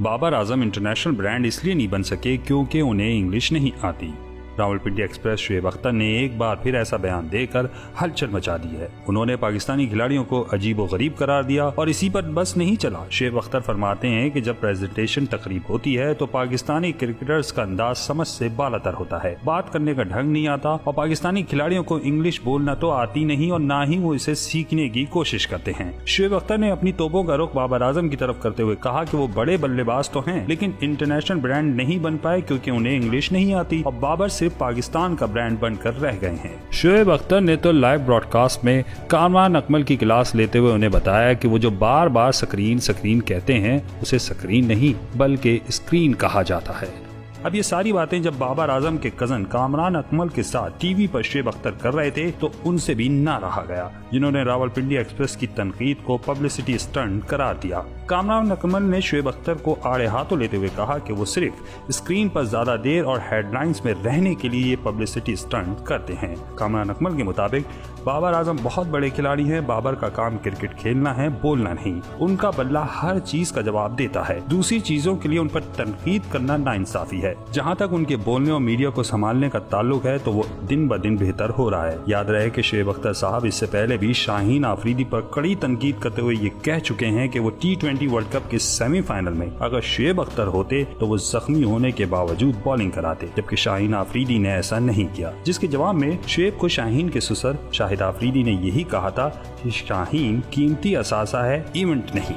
Babar Azam international brand इसलिए नहीं बन सके क्योंकि उन्हें इंग्लिश नहीं आती। रावलपिंडी एक्सप्रेस शुएब अख्तर ने एक बार फिर ऐसा बयान देकर हलचल मचा दी है। उन्होंने पाकिस्तानी खिलाड़ियों को अजीबोगरीब करार दिया और इसी पर बस नहीं चला। शुएब अख्तर फरमाते हैं कि जब प्रेजेंटेशन तकरीब होती है तो पाकिस्तानी क्रिकेटर्स का अंदाज समझ से बालातर होता है, बात करने का ढंग नहीं आता और पाकिस्तानी खिलाड़ियों को इंग्लिश बोलना तो आती नहीं और ना ही वो इसे सीखने की कोशिश करते हैं। शुएब अख्तर ने अपनी तोपों का रुख बाबर आजम की तरफ करते हुए कहा कि वो बड़े बल्लेबाज तो हैं लेकिन इंटरनेशनल ब्रांड नहीं बन पाए क्योंकि उन्हें इंग्लिश नहीं आती और बाबर सिर्फ पाकिस्तान का ब्रांड बनकर रह गए हैं। शुएब अख्तर ने तो लाइव ब्रॉडकास्ट में कामरान अकमल की क्लास लेते हुए उन्हें बताया कि वो जो बार बार स्क्रीन स्क्रीन कहते हैं उसे स्क्रीन नहीं बल्कि स्क्रीन कहा जाता है। अब ये सारी बातें जब बाबर आजम के कजन कामरान अकमल के साथ टीवी पर शुएब अख्तर कर रहे थे तो उनसे भी ना रहा गया, जिन्होंने रावलपिंडी एक्सप्रेस की तनकीद को पब्लिसिटी स्टंट करार दिया। कामरान अकमल ने शुएब अख्तर को आड़े हाथों लेते हुए कहा कि वो सिर्फ स्क्रीन पर ज्यादा देर और हेडलाइंस में रहने के लिए ये पब्लिसिटी स्टंट करते हैं। कामरान अकमल के मुताबिक बाबर आजम बहुत बड़े खिलाड़ी हैं, बाबर का काम क्रिकेट खेलना है, बोलना नहीं। उनका बल्ला हर चीज का जवाब देता है, दूसरी चीजों के लिए उन पर तनकीद करना नाइंसाफी है। जहां तक उनके बोलने और मीडिया को संभालने का ताल्लुक है तो वो दिन ब दिन बेहतर हो रहा है। याद रहे कि शुएब अख्तर साहब इससे पहले भी शाहीन आफरीदी पर कड़ी तनकीद करते हुए ये कह चुके हैं कि वो T20 वर्ल्ड कप के सेमीफाइनल में अगर शुएब अख्तर होते तो वो जख्मी होने के बावजूद बॉलिंग कराते, जबकि शाहीन आफरीदी ने ऐसा नहीं किया। जिसके जवाब में शुएब को शाहीन के ससुर शाहिद आफरीदी ने यही कहा था कि शाहीन कीमती असासा है, इवेंट नहीं।